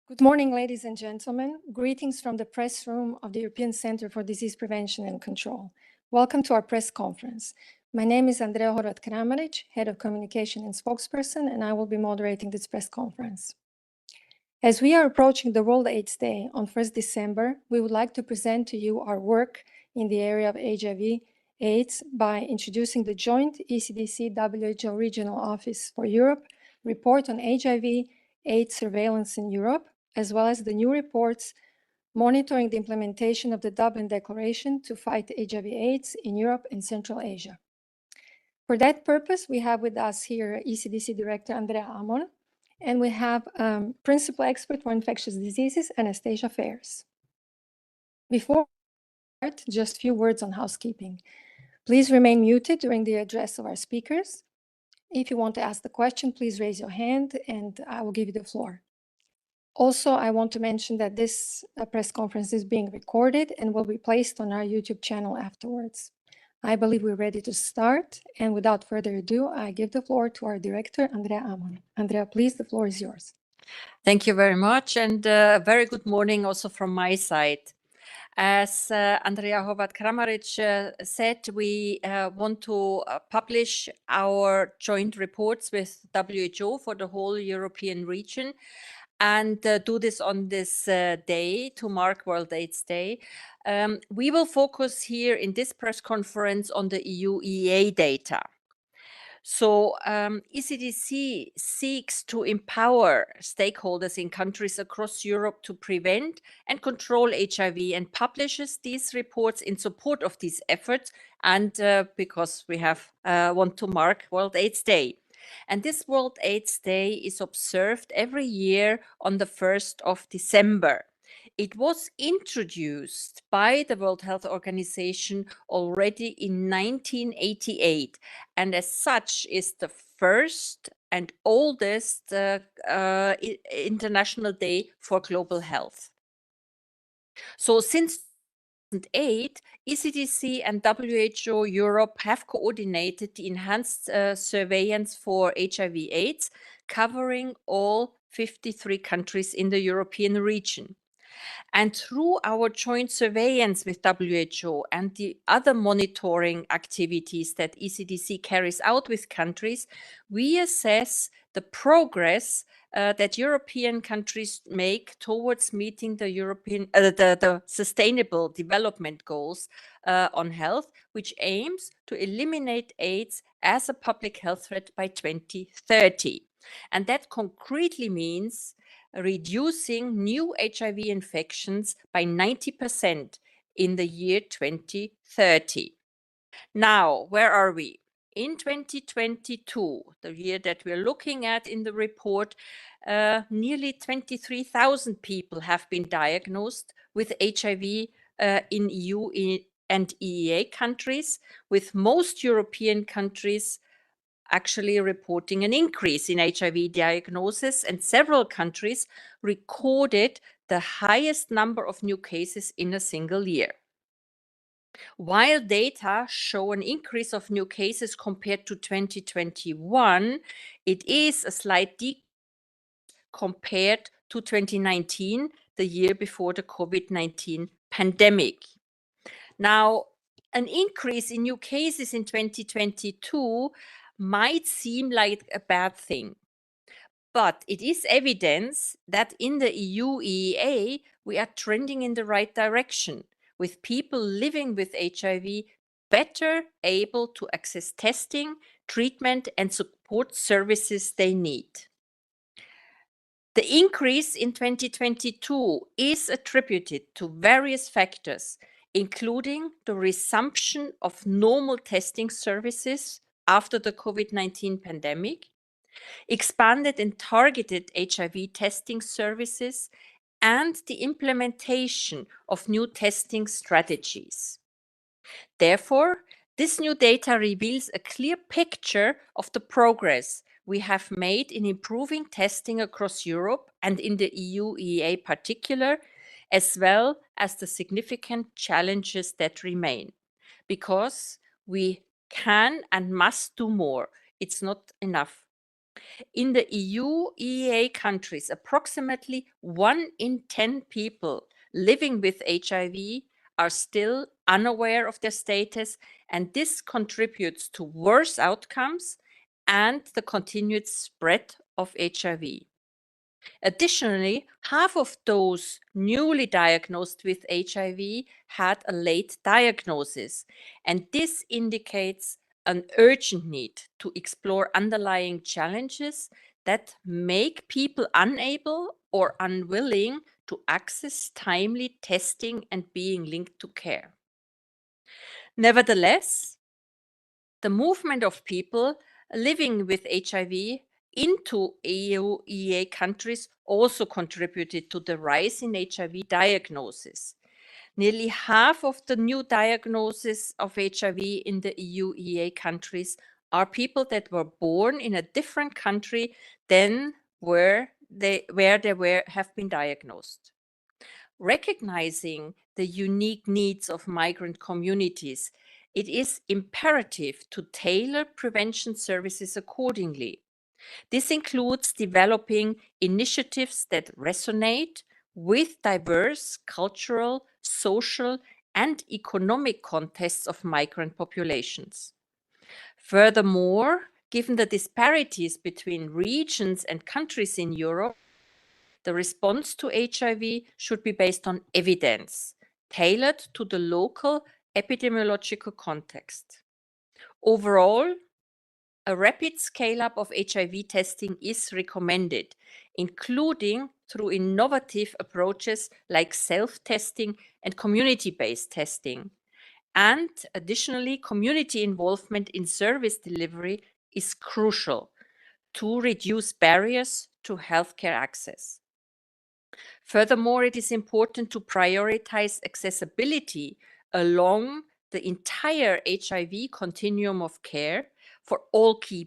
Good morning, ladies and gentlemen. Greetings from the press room of the European Center for Disease Prevention and Control. Welcome to our press conference. My name is Andrea Horvat-Kramaric, Head of Communication and Spokesperson, and I will be moderating this press conference. As we are approaching the World AIDS Day on 1st December, we would like to present to you our work in the area of HIV/AIDS by introducing the joint ECDC-WHO Regional Office for Europe report on HIV/AIDS surveillance in Europe, as well as the new reports monitoring the implementation of the Dublin Declaration to fight HIV/AIDS in Europe and Central Asia. For that purpose, we have with us here ECDC Director Andrea Ammon, and we have Principal Expert for Infectious Diseases, Anastasia Pharris. Before we start, just a few words on housekeeping. Please remain muted during the address of our speakers. If you want to ask the question, please raise your hand and I will give you the floor. Also, I want to mention that this press conference is being recorded and will be placed on our YouTube channel afterwards. I believe we're ready to start, and without further ado, I give the floor to our director, Andrea Ammon. Andrea, please, the floor is yours. Thank you very much, and a very good morning also from my side. As Andrea Horvat-Kramaric said, we want to publish our joint reports with WHO for the whole European region and do this on this day to mark World AIDS Day. We will focus here in this press conference on the EU-EEA data. So ECDC seeks to empower stakeholders in countries across Europe to prevent and control HIV and publishes these reports in support of these efforts and because we want to mark World AIDS Day. And this World AIDS Day is observed every year on the 1st of December. It was introduced by the World Health Organization already in 1988, and as such is the first and oldest International Day for Global Health. So since 2008, ECDC and WHO Europe have coordinated the enhanced surveillance for HIV/AIDS, covering all 53 countries in the European region. And through our joint surveillance with WHO and the other monitoring activities that ECDC carries out with countries, we assess the progress that European countries make towards meeting the Sustainable Development Goals on health, which aims to eliminate AIDS as a public health threat by 2030. And that concretely means reducing new HIV infections by 90% in the year 2030. Now, where are we? In 2022, the year that we're looking at in the report, nearly 23,000 people have been diagnosed with HIV in EU and EEA countries, with most European countries actually reporting an increase in HIV diagnosis, and several countries recorded the highest number of new cases in a single year. While data show an increase of new cases compared to 2021, it is a slight decrease compared to 2019, the year before the COVID-19 pandemic. Now, an increase in new cases in 2022 might seem like a bad thing, but it is evidence that in the EU-EEA, we are trending in the right direction, with people living with HIV better able to access testing, treatment, and support services they need. The increase in 2022 is attributed to various factors, including the resumption of normal testing services after the COVID-19 pandemic, expanded and targeted HIV testing services, and the implementation of new testing strategies. Therefore, this new data reveals a clear picture of the progress we have made in improving testing across Europe and in the EU-EEA particular, as well as the significant challenges that remain, because we can and must do more. It's not enough. In the EU, EEA countries, approximately 1 in 10 people living with HIV are still unaware of their status, and this contributes to worse outcomes and the continued spread of HIV. Additionally, half of those newly diagnosed with HIV had a late diagnosis, and this indicates an urgent need to explore underlying challenges that make people unable or unwilling to access timely testing and being linked to care. Nevertheless, the movement of people living with HIV into EU EEA countries also contributed to the rise in HIV diagnosis. Nearly half of the new diagnoses of HIV in the EU EEA countries are people that were born in a different country than where they have been diagnosed. Recognizing the unique needs of migrant communities, it is imperative to tailor prevention services accordingly. This includes developing initiatives that resonate with diverse cultural, social, and economic contexts of migrant populations. Furthermore, given the disparities between regions and countries in Europe, the response to HIV should be based on evidence, tailored to the local epidemiological context. Overall, a rapid scale-up of HIV testing is recommended, including through innovative approaches like self-testing and community-based testing. And additionally, community involvement in service delivery is crucial to reduce barriers to healthcare access. Furthermore, it is important to prioritize accessibility along the entire HIV continuum of care for all key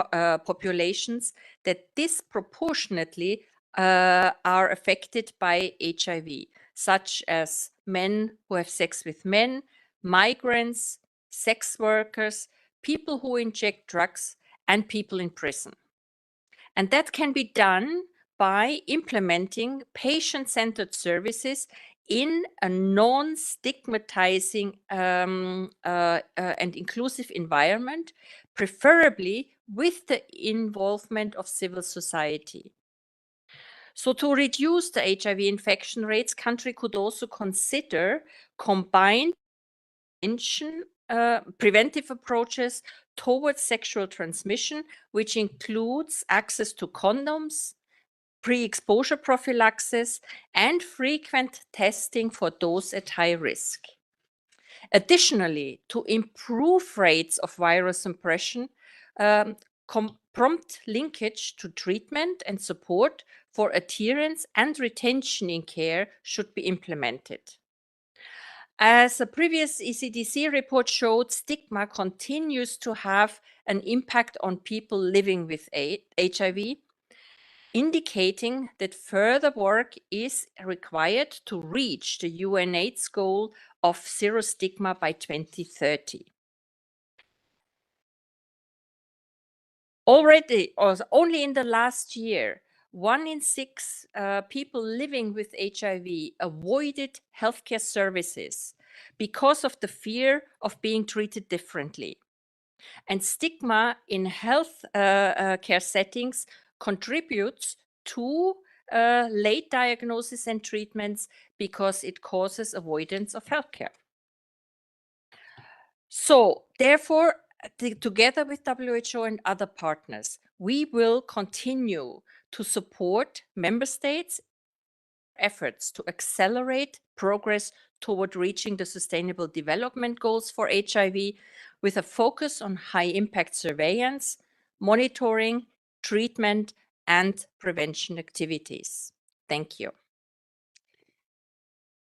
populations that disproportionately are affected by HIV, such as men who have sex with men, migrants, sex workers, people who inject drugs, and people in prison. And that can be done by implementing patient-centered services in a non-stigmatizing and inclusive environment, preferably with the involvement of civil society. So to reduce the HIV infection rates, country could also consider combined preventive approaches towards sexual transmission, which includes access to condoms, pre-exposure prophylaxis, and frequent testing for those at high risk. Additionally, to improve rates of virus suppression, prompt linkage to treatment and support for adherence and retention in care should be implemented. As a previous ECDC report showed, stigma continues to have an impact on people living with HIV, indicating that further work is required to reach the UNAIDS goal of zero stigma by 2030. Only in the last year, 1 in 6 people living with HIV avoided healthcare services because of the fear of being treated differently. And stigma in health care settings contributes to late diagnosis and treatments because it causes avoidance of healthcare. So therefore, together with WHO and other partners, we will continue to support member states' efforts to accelerate progress toward reaching the Sustainable Development Goals for HIV with a focus on high-impact surveillance, monitoring, treatment, and prevention activities. Thank you.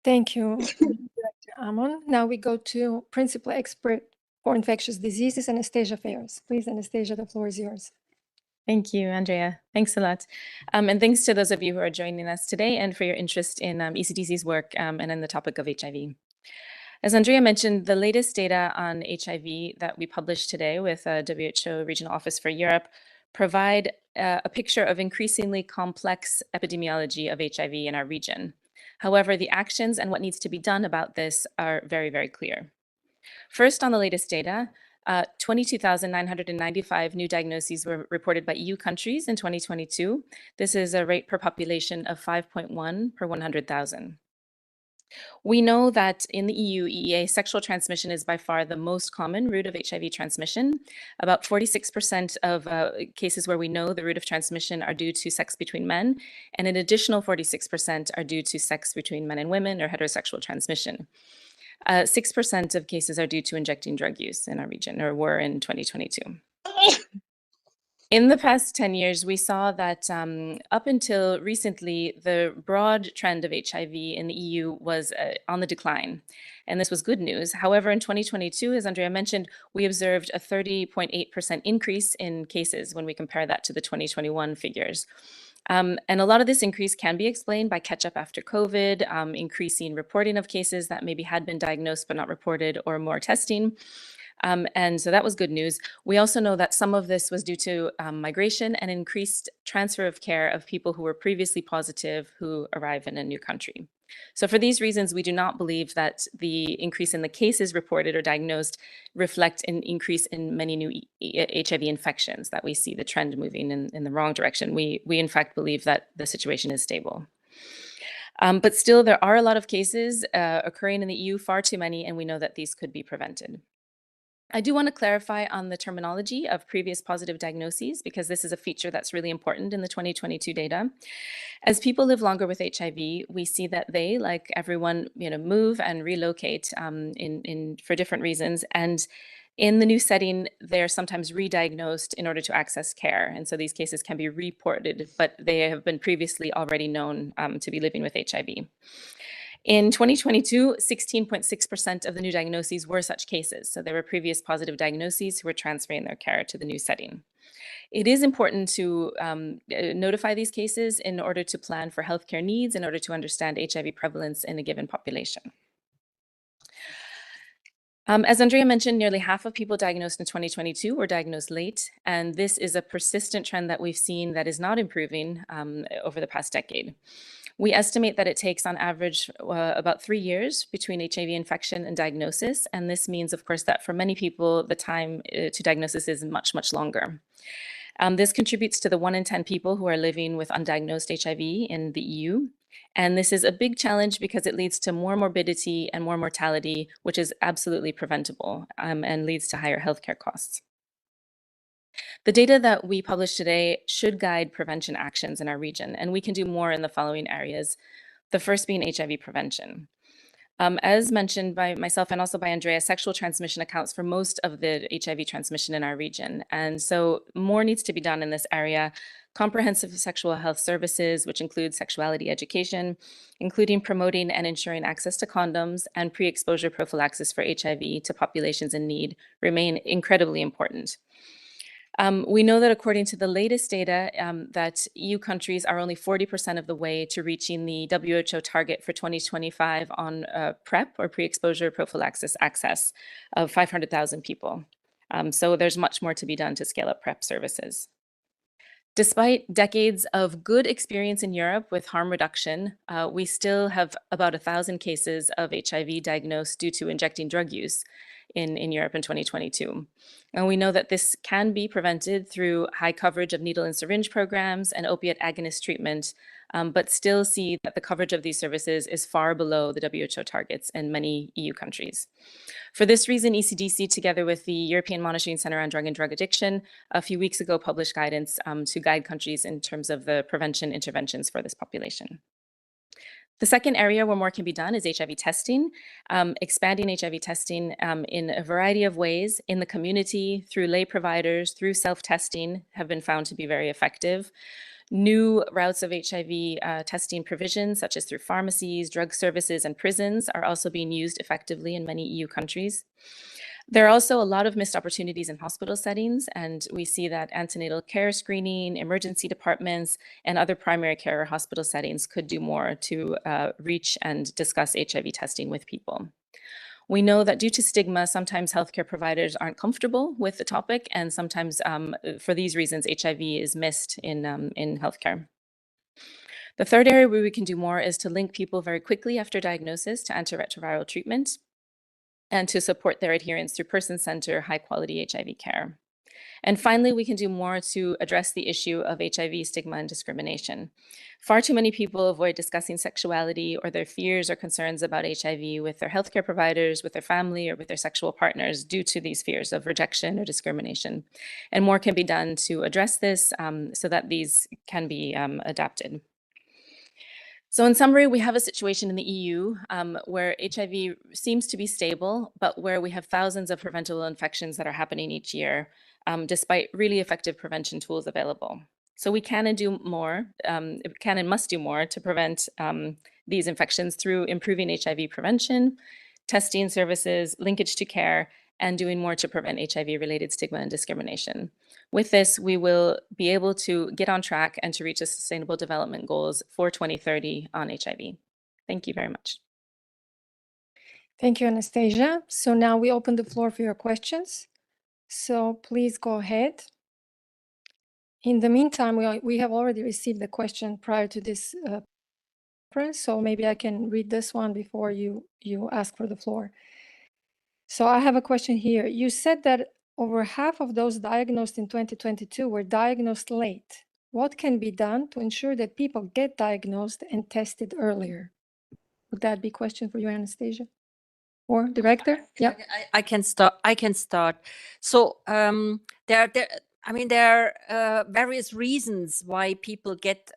Thank you, Director Ammon. Now we go to Principal Expert for Infectious Diseases, Anastasia Pharris. Please, Anastasia, the floor is yours. Thank you, Andrea. Thanks a lot. And thanks to those of you who are joining us today and for your interest in ECDC's work and in the topic of HIV. As Andrea mentioned, the latest data on HIV that we published today with WHO Regional Office for Europe provide a picture of increasingly complex epidemiology of HIV in our region. However, the actions and what needs to be done about this are very, very clear. First, on the latest data, 22,995 new diagnoses were reported by EU countries in 2022. This is a rate per population of 5.1 per 100,000. We know that in the EU EEA, sexual transmission is by far the most common route of HIV transmission. About 46% of cases where we know the route of transmission are due to sex between men, and an additional 46% are due to sex between men and women or heterosexual transmission. 6% of cases are due to injecting drug use in our region, or were in 2022. In the past 10 years, we saw that up until recently, the broad trend of HIV in the EU was on the decline, and this was good news. However, in 2022, as Andrea mentioned, we observed a 30.8% increase in cases when we compare that to the 2021 figures. And a lot of this increase can be explained by catch-up after COVID, increasing reporting of cases that maybe had been diagnosed but not reported, or more testing. And so that was good news. We also know that some of this was due to migration and increased transfer of care of people who were previously positive who arrive in a new country. So for these reasons, we do not believe that the increase in the cases reported or diagnosed reflect an increase in many new HIV infections, that we see the trend moving in the wrong direction. We in fact believe that the situation is stable. But still, there are a lot of cases occurring in the EU, far too many, and we know that these could be prevented. I do want to clarify on the terminology of previous positive diagnoses, because this is a feature that's really important in the 2022 data. As people live longer with HIV, we see that they, like everyone, move and relocate for different reasons. And in the new setting, they're sometimes re-diagnosed in order to access care. And so these cases can be reported, but they have been previously already known to be living with HIV. In 2022, 16.6% of the new diagnoses were such cases. So there were previous positive diagnoses who were transferring their care to the new setting. It is important to notify these cases in order to plan for healthcare needs, in order to understand HIV prevalence in a given population. As Andrea mentioned, nearly half of people diagnosed in 2022 were diagnosed late, and this is a persistent trend that we've seen that is not improving over the past decade. We estimate that it takes on average about 3 years between HIV infection and diagnosis, and this means, of course, that for many people, the time to diagnosis is much, much longer. This contributes to the 1 in 10 people who are living with undiagnosed HIV in the EU. And this is a big challenge because it leads to more morbidity and more mortality, which is absolutely preventable and leads to higher healthcare costs. The data that we published today should guide prevention actions in our region, and we can do more in the following areas. The first being HIV prevention. As mentioned by myself and also by Andrea, sexual transmission accounts for most of the HIV transmission in our region. And so more needs to be done in this area. Comprehensive sexual health services, which include sexuality education, including promoting and ensuring access to condoms and pre-exposure prophylaxis for HIV to populations in need, remain incredibly important. We know that according to the latest data, that EU countries are only 40% of the way to reaching the WHO target for 2025 on PrEP, or pre-exposure prophylaxis access, of 500,000 people. So there's much more to be done to scale up PrEP services. Despite decades of good experience in Europe with harm reduction, we still have about 1,000 cases of HIV diagnosed due to injecting drug use in Europe in 2022. And we know that this can be prevented through high coverage of needle and syringe programs and opiate agonist treatment, but still see that the coverage of these services is far below the WHO targets in many EU countries. For this reason, ECDC, together with the European Monitoring Center on Drug and Drug Addiction, a few weeks ago published guidance to guide countries in terms of the prevention interventions for this population. The second area where more can be done is HIV testing. Expanding HIV testing in a variety of ways in the community, through lay providers, through self-testing, have been found to be very effective. New routes of HIV testing provisions, such as through pharmacies, drug services, and prisons, are also being used effectively in many EU countries. There are also a lot of missed opportunities in hospital settings, and we see that antenatal care screening, emergency departments, and other primary care or hospital settings could do more to reach and discuss HIV testing with people. We know that due to stigma, sometimes healthcare providers aren't comfortable with the topic, and sometimes for these reasons, HIV is missed in healthcare. The third area where we can do more is to link people very quickly after diagnosis to antiretroviral treatment and to support their adherence through person-centered, high-quality HIV care. And finally, we can do more to address the issue of HIV stigma and discrimination. Far too many people avoid discussing sexuality or their fears or concerns about HIV with their healthcare providers, with their family, or with their sexual partners due to these fears of rejection or discrimination. And more can be done to address this so that these can be adapted. So in summary, we have a situation in the EU where HIV seems to be stable, but where we have thousands of preventable infections that are happening each year, despite really effective prevention tools available. So we can and do more, can and must do more to prevent these infections through improving HIV prevention, testing services, linkage to care, and doing more to prevent HIV-related stigma and discrimination. With this, we will be able to get on track and to reach the Sustainable Development Goals for 2030 on HIV. Thank you very much. Thank you, Anastasia. So now we open the floor for your questions. So please go ahead. In the meantime, we have already received a question prior to this conference, so maybe I can read this one before you ask for the floor. So I have a question here. You said that over half of those diagnosed in 2022 were diagnosed late. What can be done to ensure that people get diagnosed and tested earlier? Would that be a question for you, Anastasia? Or director? Yeah, I can start. So there are various reasons why people get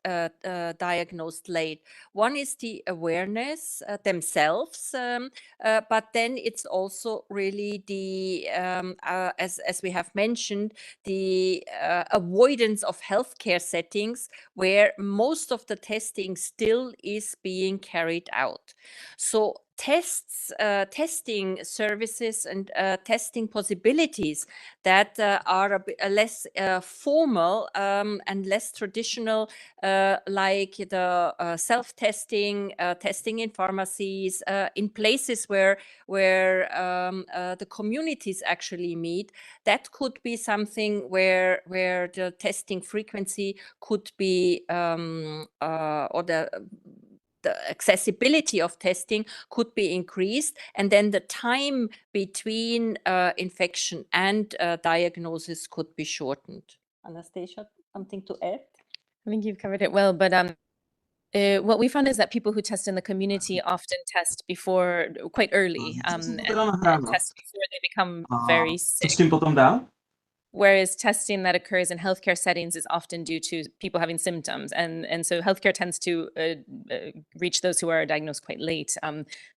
diagnosed late. One is the awareness themselves, but then it's also really the, as we have mentioned, the avoidance of healthcare settings where most of the testing still is being carried out. So testing services and testing possibilities that are a bit less formal and less traditional, like the self-testing, testing in pharmacies, in places where the communities actually meet. That could be something where the testing frequency could be, or the accessibility of testing could be increased, and then the time between infection and diagnosis could be shortened. Anastasia, something to add? I think you've covered it well, but what we found is that people who test in the community often test before quite early, and test before they become very sick. Whereas testing that occurs in healthcare settings is often due to people having symptoms. And so healthcare tends to reach those who are diagnosed quite late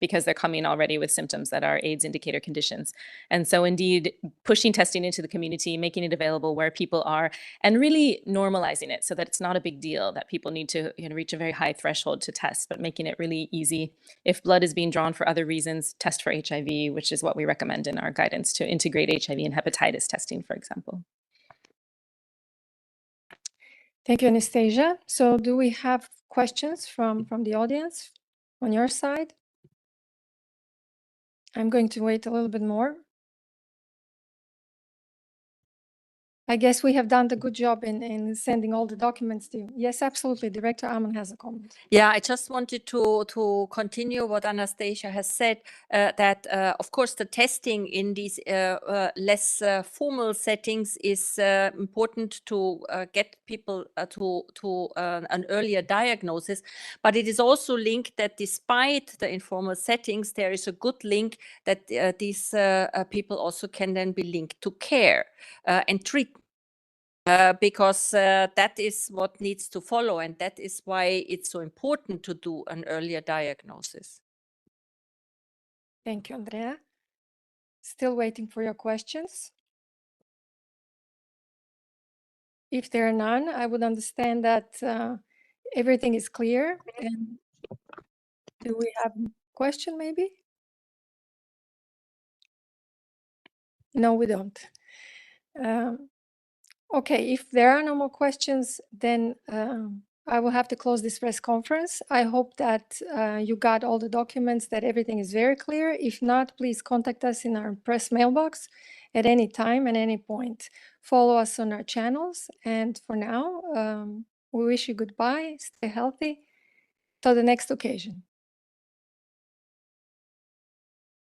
because they're coming already with symptoms that are AIDS indicator conditions. And so indeed, pushing testing into the community, making it available where people are, and really normalizing it so that it's not a big deal that people need to reach a very high threshold to test, but making it really easy. If blood is being drawn for other reasons, test for HIV, which is what we recommend in our guidance to integrate HIV and hepatitis testing, for example. Thank you, Anastasia. So do we have questions from the audience on your side? I'm going to wait a little bit more. I guess we have done the good job in sending all the documents to you. Yes, absolutely. Director Ammon has a comment. Yeah, I just wanted to continue what Anastasia has said, that of course the testing in these less formal settings is important to get people to an earlier diagnosis, but it is also linked that despite the informal settings, there is a good link that these people also can then be linked to care and treatment. Because that is what needs to follow, and that is why it's so important to do an earlier diagnosis. Thank you, Andrea. Still waiting for your questions. If there are none, I would understand that everything is clear. And do we have a question maybe? No, we don't. Okay, if there are no more questions, then I will have to close this press conference. I hope that you got all the documents, that everything is very clear. If not, please contact us in our press mailbox at any time and any point. Follow us on our channels. And for now, we wish you goodbye. Stay healthy. Till the next occasion.